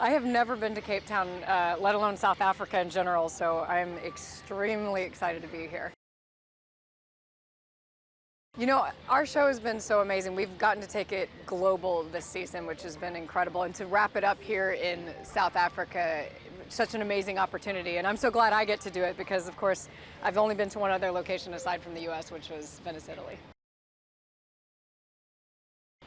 I have never been to Cape Town, let alone South Africa in general, so I'm extremely excited to be here. You know, our show has been so amazing. We've gotten to take it global this season, which has been incredible. And to wrap it up here in South Africa, such an amazing opportunity. And I'm so glad I get to do it because, of course, I've only been to one other location aside from the US, which was Venice, Italy.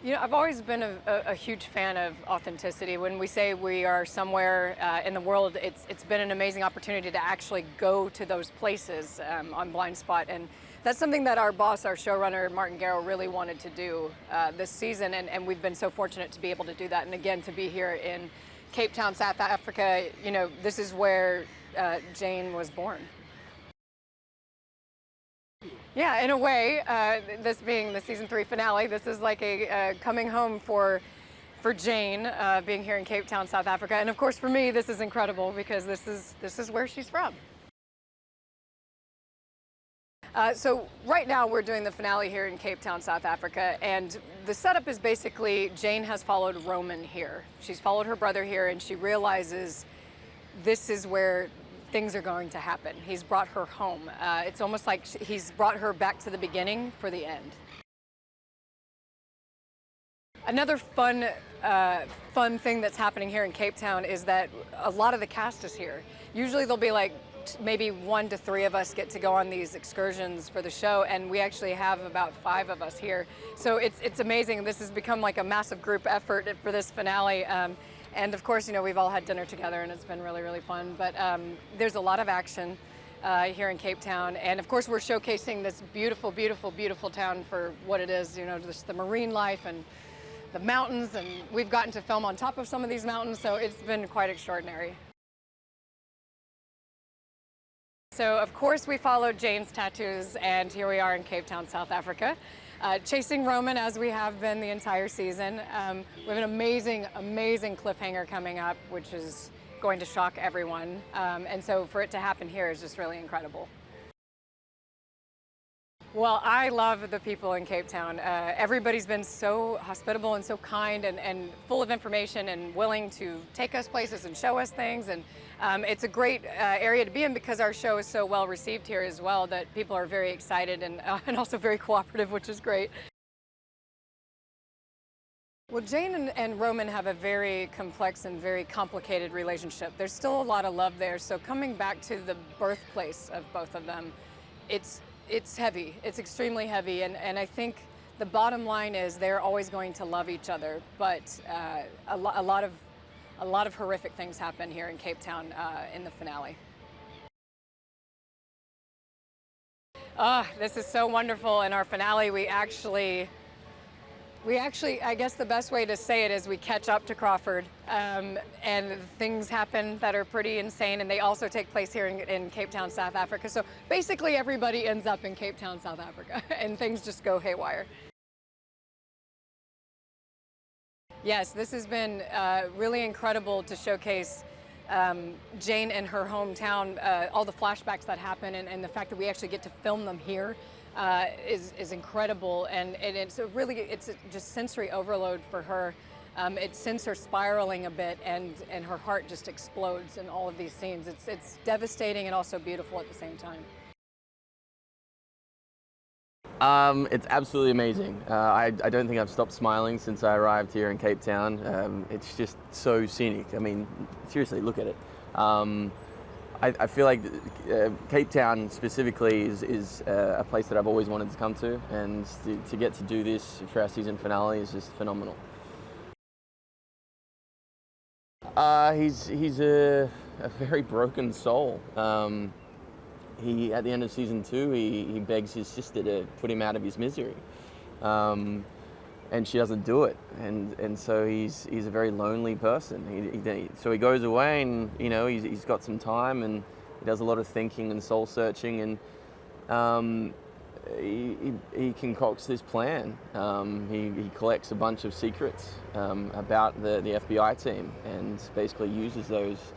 You know, I've always been a huge fan of authenticity. When we say we are somewhere in the world, it's been an amazing opportunity to actually go to those places on Blindspot. And that's something that our boss, our showrunner, Martin Garrow, really wanted to do this season. And we've been so fortunate to be able to do that. And again, to be here in Cape Town, South Africa, you know, this is where Jane was born. Yeah, in a way, this being the season 3 finale, this is like a coming home for Jane, being here in Cape Town, South Africa, and of course for me, this is incredible because this is where she's from. So right now we're doing the finale here in Cape Town, South Africa, and the setup is basically Jane has followed Roman here. She's followed her brother here, and she realizes this is where things are going to happen. He's brought her home. It's almost like he's brought her back to the beginning for the end. Another fun thing that's happening here in Cape Town is that a lot of the cast is here. Usually there'll be like maybe 1 to 3 of us get to go on these excursions for the show, and we actually have about 5 of us here. So it's amazing. This has become like a massive group effort for this finale. And of course, you know, we've all had dinner together and it's been really, really fun. But there's a lot of action here in Cape Town. And of course, we're showcasing this beautiful, beautiful, beautiful town for what it is, you know, just the marine life and the mountains. And we've gotten to film on top of some of these mountains, so it's been quite extraordinary. So of course, we followed Jane's tattoos, and here we are in Cape Town, South Africa. Chasing Roman as we have been the entire season. We have an amazing, amazing cliffhanger coming up, which is going to shock everyone. And so for it to happen here is just really incredible. Well, I love the people in Cape Town. Everybody's been so hospitable and so kind and full of information and willing to take us places and show us things. And it's a great area to be in because our show is so well received here as well that people are very excited and also very cooperative, which is great. Well, Jane and Roman have a very complex and very complicated relationship. There's still a lot of love there. So coming back to the birthplace of both of them, it's heavy. It's extremely heavy, and I think the bottom line is they're always going to love each other. But a lot of horrific things happen here in Cape Town in the finale. This is so wonderful. In our finale, we actually, I guess the best way to say it is we catch up to Crawford, and things happen that are pretty insane, and they also take place here in Cape Town, South Africa. So basically everybody ends up in Cape Town, South Africa, and things just go haywire. Yes, this has been really incredible to showcase Jane in her hometown, all the flashbacks that happen, and the fact that we actually get to film them here. Is incredible, and it's just sensory overload for her. It sends her spiraling a bit, and her heart just explodes in all of these scenes. It's devastating and also beautiful at the same time. It's absolutely amazing. I don't think I've stopped smiling since I arrived here in Cape Town. It's just so scenic. I mean, seriously, look at it. I feel like Cape Town specifically is a place that I've always wanted to come to, and to get to do this for our season finale is just phenomenal. He's a very broken soul. At the end of season 2, he begs his sister to put him out of his misery, and she doesn't do it, and so he's a very lonely person. So he goes away, and you know he's got some time, and he does a lot of thinking and soul searching, and he concocts this plan. He collects a bunch of secrets about the FBI team, and basically uses those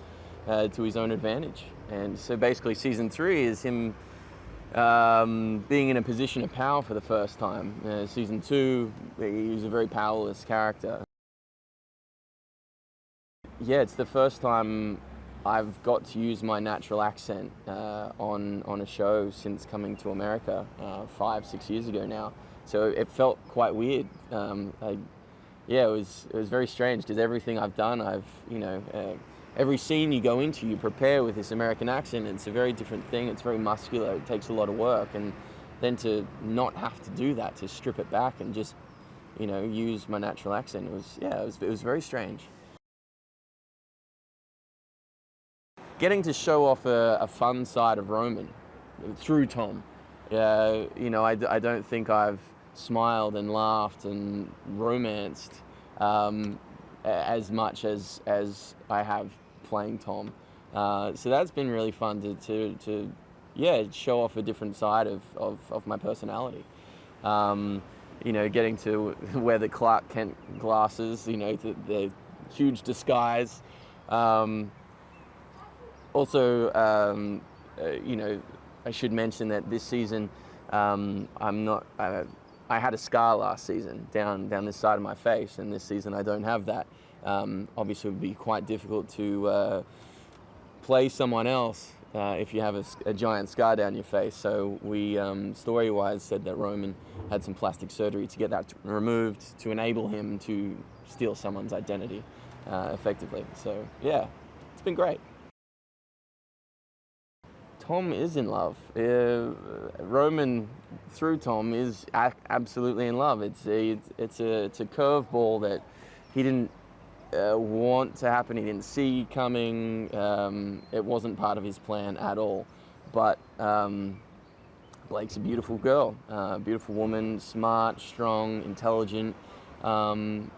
to his own advantage. And so basically season 3 is him being in a position of power for the first time. Season 2, he was a very powerless character. Yeah, it's the first time I've got to use my natural accent on a show since coming to America 5-6 years ago now. So it felt quite weird. Yeah, it was very strange because everything I've done, every scene you go into, you prepare with this American accent. It's a very different thing. It's very muscular. It takes a lot of work, and then to not have to do that, to strip it back and just, use my natural accent, it was very strange. Getting to show off a fun side of Roman through Tom. I don't think I've smiled and laughed and romanced as much as I have playing Tom. So that's been really fun to show off a different side of my personality. Getting to wear the Clark Kent glasses, the huge disguise. Also, I should mention that this season, I had a scar last season down this side of my face, and this season I don't have that. Obviously, it would be quite difficult to play someone else if you have a giant scar down your face. So we, story-wise, said that Roman had some plastic surgery to get that removed to enable him to steal someone's identity effectively. So yeah, it's been great. Tom is in love. Roman, through Tom, is absolutely in love. It's a curveball that he didn't want to happen. He didn't see coming. It wasn't part of his plan at all. But Blake's a beautiful girl, beautiful woman, smart, strong, intelligent. Hard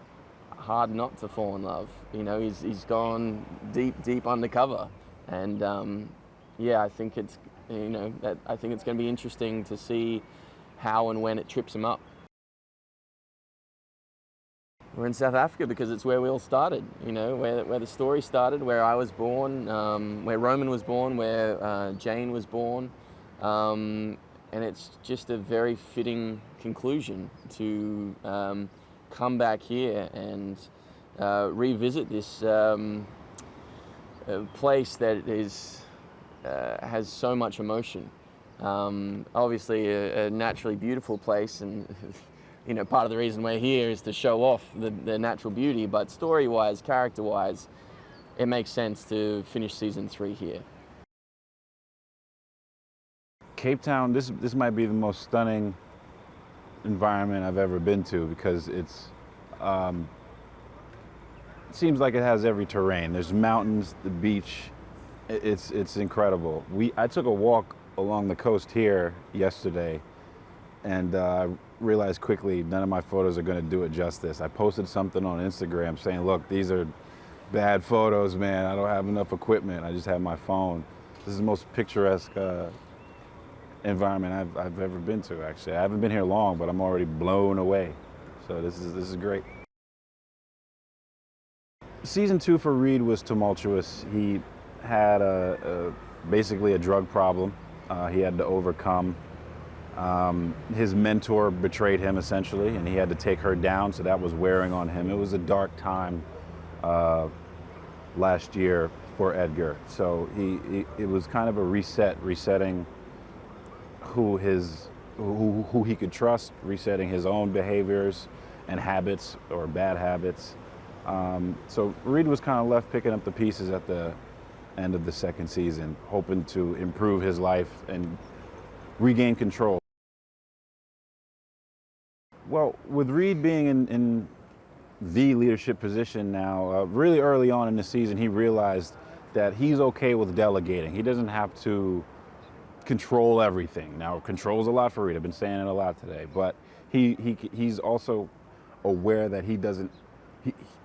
not to fall in love. He's gone deep undercover, and. Yeah, I think it's going to be interesting to see how and when it trips him up. We're in South Africa because it's where we all started. Where the story started, where I was born, where Roman was born, where Jane was born, and it's just a very fitting conclusion to come back here and revisit this place that has so much emotion. Obviously a naturally beautiful place, and part of the reason we're here is to show off the natural beauty, but story-wise, character-wise, it makes sense to finish season 3 here. Cape Town, this might be the most stunning environment I've ever been to, because it seems like it has every terrain. There's mountains, the beach. It's incredible. I took a walk along the coast here yesterday, and I realized quickly none of my photos are going to do it justice. I posted something on Instagram saying, look, these are bad photos, man. I don't have enough equipment. I just have my phone. This is the most picturesque environment I've ever been to, actually. I haven't been here long, but I'm already blown away. So this is great. Season 2 for Reid was tumultuous. He had basically a drug problem he had to overcome. His mentor betrayed him, essentially, and he had to take her down, so that was wearing on him. It was a dark time last year for Edgar. So it was kind of a resetting who he could trust, resetting his own behaviors and habits, or bad habits. So Reid was kind of left picking up the pieces at the end of the second season, hoping to improve his life and regain control. Well, with Reid being in the leadership position now, really early on in the season, he realized that he's okay with delegating. He doesn't have to control everything. Now, control's a lot for Reid. I've been saying it a lot today, but he's also aware that he doesn't.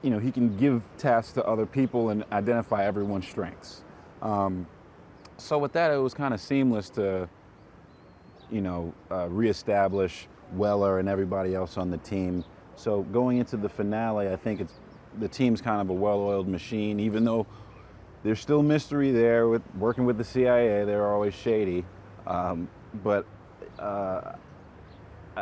He can give tasks to other people and identify everyone's strengths. So with that, it was kind of seamless to, reestablish Weller and everybody else on the team. So going into the finale, I think the team's kind of a well-oiled machine, even though there's still mystery there with working with the CIA. They're always shady. But I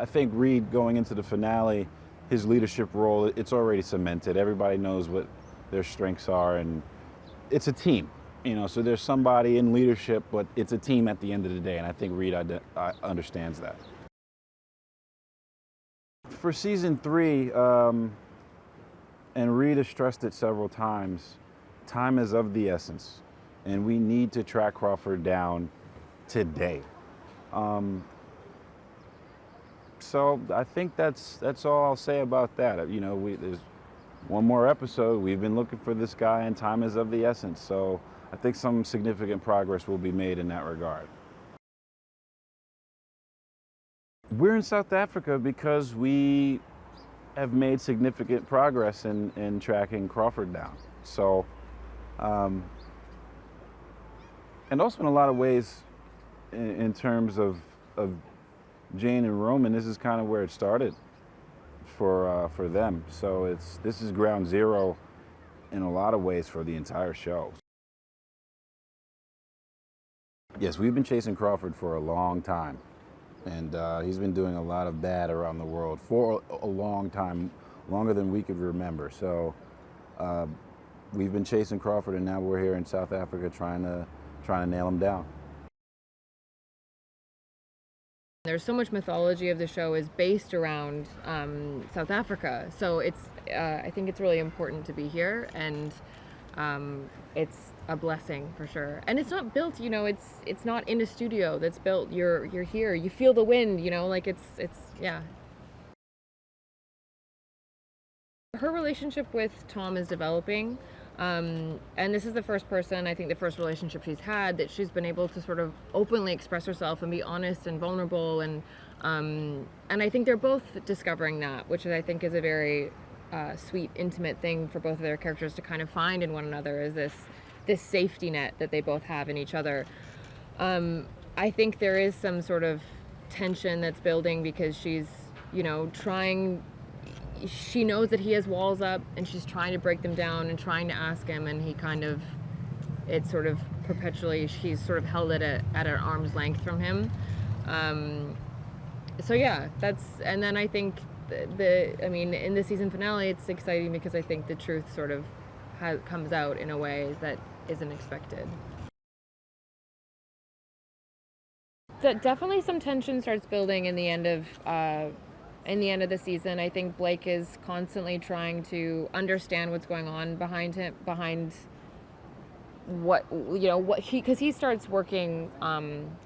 think Reid, going into the finale, his leadership role, it's already cemented. Everybody knows what their strengths are, and it's a team. So there's somebody in leadership, but it's a team at the end of the day, and I think Reid understands that. For season 3, and Reid has stressed it several times, time is of the essence, and we need to track Crawford down today. So I think that's all I'll say about that. There's one more episode. We've been looking for this guy, and time is of the essence. So I think some significant progress will be made in that regard. We're in South Africa because we have made significant progress in tracking Crawford down. So, and also in a lot of ways, in terms of Jane and Roman, this is kind of where it started for them. So this is ground zero in a lot of ways for the entire show. Yes, we've been chasing Crawford for a long time, and he's been doing a lot of bad around the world for a long time, longer than we could remember. So we've been chasing Crawford, and now we're here in South Africa trying to nail him down. There's so much mythology of the show is based around South Africa, so I think it's really important to be here, and it's a blessing for sure. And it's not built, it's not in a studio that's built. You're here, you feel the wind, like it's yeah. Her relationship with Tom is developing. And this is the first person, I think the first relationship she's had, that she's been able to sort of openly express herself and be honest and vulnerable, and I think they're both discovering that, which I think is a very sweet, intimate thing for both of their characters to kind of find in one another, is this safety net that they both have in each other. I think there is some sort of tension that's building because she's, she knows that he has walls up, and she's trying to break them down and trying to ask him, and he kind of, it's sort of perpetually, she's sort of held it at an arm's length from him. So yeah, and then I think in the season finale, it's exciting because I think the truth sort of comes out in a way that isn't expected. That definitely some tension starts building in the end of the season. I think Blake is constantly trying to understand what's going on behind because he starts working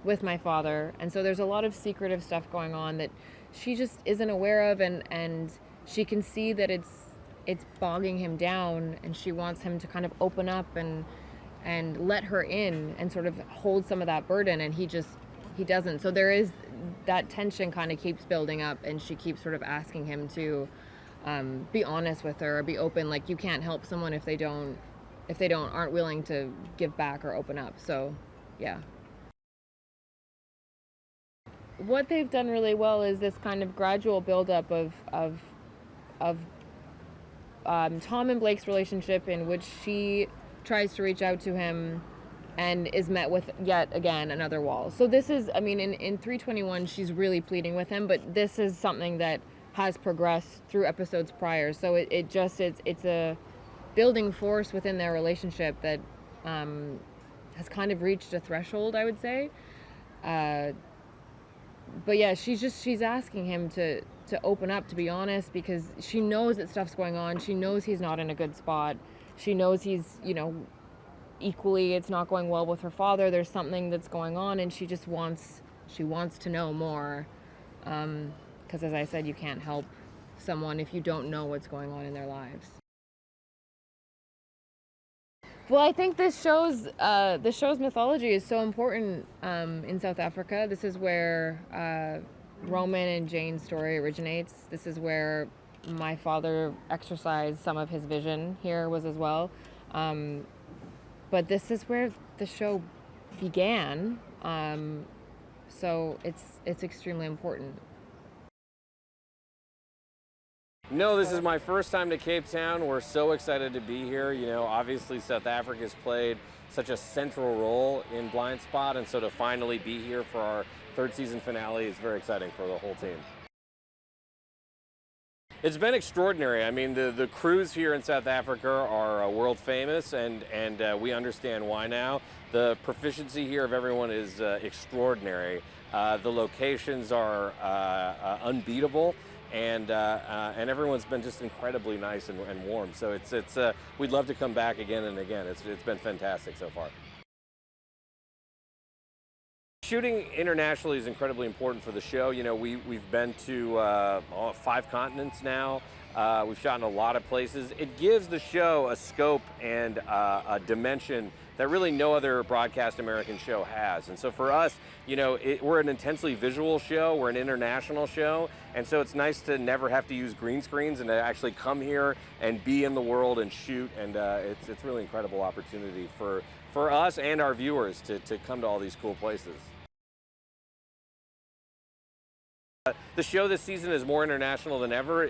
with my father, and so there's a lot of secretive stuff going on that she just isn't aware of, and she can see that it's bogging him down, and she wants him to kind of open up and let her in and sort of hold some of that burden, and he doesn't. So there is that tension kind of keeps building up, and she keeps sort of asking him to be honest with her, or be open. Like, you can't help someone if they aren't willing to give back or open up. So yeah, what they've done really well is this kind of gradual buildup of Tom and Blake's relationship, in which she tries to reach out to him and is met with yet again another wall. So this is, in 321, she's really pleading with him, but this is something that has progressed through episodes prior. So it's a building force within their relationship that has kind of reached a threshold, I would say. But yeah, she's asking him to open up, to be honest, because she knows that stuff's going on. She knows he's not in a good spot. She knows he's, equally, it's not going well with her father. There's something that's going on, and she wants to know more. Because as I said, you can't help someone if you don't know what's going on in their lives. Well, I think this show's mythology is so important in South Africa. This is where Roman and Jane's story originates. This is where my father exercised some of his vision here was as well. But this is where the show began. So it's extremely important. No, this is my first time to Cape Town. We're so excited to be here. Obviously South Africa's played such a central role in Blindspot, and so to finally be here for our third season finale is very exciting for the whole team. It's been extraordinary. I mean, the crews here in South Africa are world famous, and we understand why now. The proficiency here of everyone is extraordinary. The locations are unbeatable, and everyone's been just incredibly nice and warm. So we'd love to come back again and again. It's been fantastic so far. Shooting internationally is incredibly important for the show. You know, we've been to 5 continents now. We've shot in a lot of places. It gives the show a scope and a dimension that really no other broadcast American show has. And so for us, you know, we're an intensely visual show. We're an international show. And so it's nice to never have to use green screens and to actually come here and be in the world and shoot. And it's really incredible opportunity for us and our viewers to come to all these cool places. The show this season is more international than ever.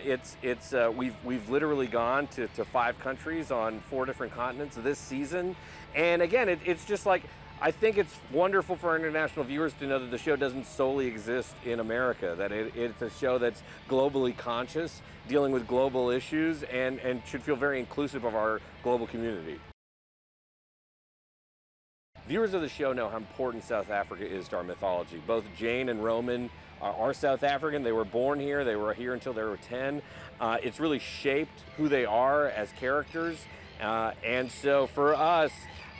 We've literally gone to 5 countries on 4 different continents this season. And again, it's just like, I think it's wonderful for our international viewers to know that the show doesn't solely exist in America, that it's a show that's globally conscious, dealing with global issues, and should feel very inclusive of our global community. Viewers of the show know how important South Africa is to our mythology. Both Jane and Roman are South African. They were born here. They were here until they were 10. It's really shaped who they are as characters. And so for us,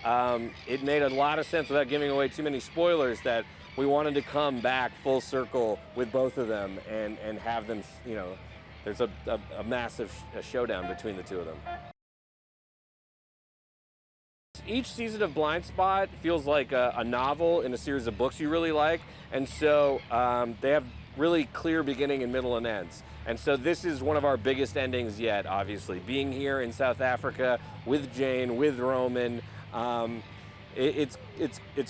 it made a lot of sense, without giving away too many spoilers, that we wanted to come back full circle with both of them and have them, you know, there's a massive showdown between the two of them. Each season of Blindspot feels like a novel in a series of books you really like, and so they have really clear beginning and middle and ends. And so this is one of our biggest endings yet, obviously. Being here in South Africa with Jane, with Roman, it's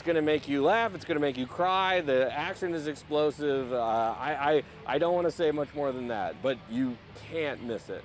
going to make you laugh, it's going to make you cry, the action is explosive. I don't want to say much more than that, but you can't miss it.